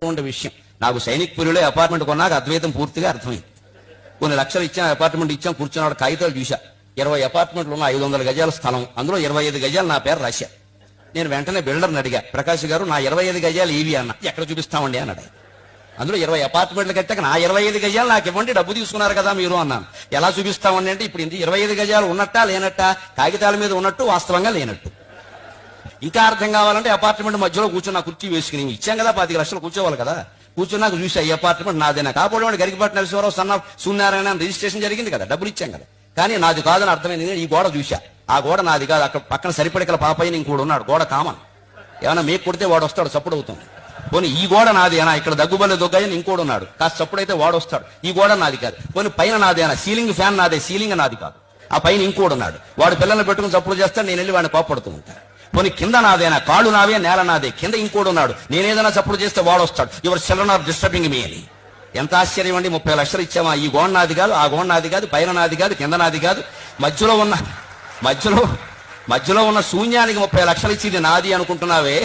ఉండే విషయం. నాకు సైనిక్పురిలో అపార్ట్మెంట్ కొన్నాక అద్వైతం పూర్తిగా అర్థమైంది. కొన్ని లక్షలు ఇచ్చాం, అపార్ట్మెంట్ ఇచ్చాం, కూర్చున్నాడు కాగితాలు చూసా. 20 అపార్ట్మెంట్లు ఉన్న 500 గజాల స్థలం, అందులో 25 గజాలు నా పేరు రాశా. నేను వెంటనే బిల్డర్ని అడిగా, ప్రకాష్ గారు నా 25 గజాలు ఏవి అన్న. ఎక్కడ చూపిస్తామండి అన్నాడు. అందులో 20 అపార్ట్మెంట్లు కట్టాక నా 25 గజాలు నాకు ఇవ్వండి, డబ్బు తీసుకున్నారు కదా మీరు అన్నాను. ఎలా చూపిస్తామండి అంటే, ఇప్పుడు 25 గజాలు ఉన్నట్టా లేనట్టా, కాగితాల మీద ఉన్నట్టు వాస్తవంగా లేనట్టు. ఇంకా అర్థం కావాలంటే అపార్ట్మెంట్ మధ్యలో కూర్చున్న కుర్చీ వేసుకుని ఇచ్చాం కదా, 25 లక్షలు కూర్చోవాలి కదా. కూర్చున్నాక చూసా ఈ అపార్ట్మెంట్ నాదేనా. కాకపోతే గరికపాటి నరసింహారావు సన్న సూర్యనారాయణ రిజిస్ట్రేషన్ జరిగింది కదా, డబ్బులు ఇచ్చాం కదా. కానీ నాది కాదని అర్థమైంది. ఈ గోడ చూసా, ఆ గోడ నాది కాదు. అక్కడ పక్కన సరిపడికల పాపయ్య ఇంకోడు ఉన్నాడు, గోడ కామన్. ఏమన్నా మీకు కొడితే వాడు వస్తాడు, చప్పుడు అవుతుంది. పోనీ ఈ గోడ నాదేనా, ఇక్కడ దగ్గుబల్లి దొగ్గాయని ఇంకోడు ఉన్నాడు, కాస్త చప్పుడైతే వాడు వస్తాడు. ఈ గోడ నాది కాదు. పోనీ పైన నాదేనా, సీలింగ్ ఫ్యాన్ నాదే, సీలింగ్ నాది కాదు. ఆ పైన ఇంకోడు ఉన్నాడు, వాడు పిల్లల్ని పెట్టుకుని చప్పుడు చేస్తాడు, నేను వెళ్ళి వాడిని కోపడుతూ ఉంటాను. పోనీ కింద నాదేనా, కాళ్ళు నావే, నేల నాదే, కింద ఇంకోడు ఉన్నాడు, నేనేదైనా చప్పుడు చేస్తే వాడు వస్తాడు. Your children are disturbing me అని. ఎంత ఆశ్చర్యం అండి. 30 లక్షలు ఇచ్చామా, ఈ గోడ నాది కాదు, ఆ గోడ నాది కాదు, పైన నాది కాదు, కింద నాది కాదు, మధ్యలో ఉన్న శూన్యానికి 30 లక్షలు ఇచ్చింది నాది అనుకుంటున్నావే.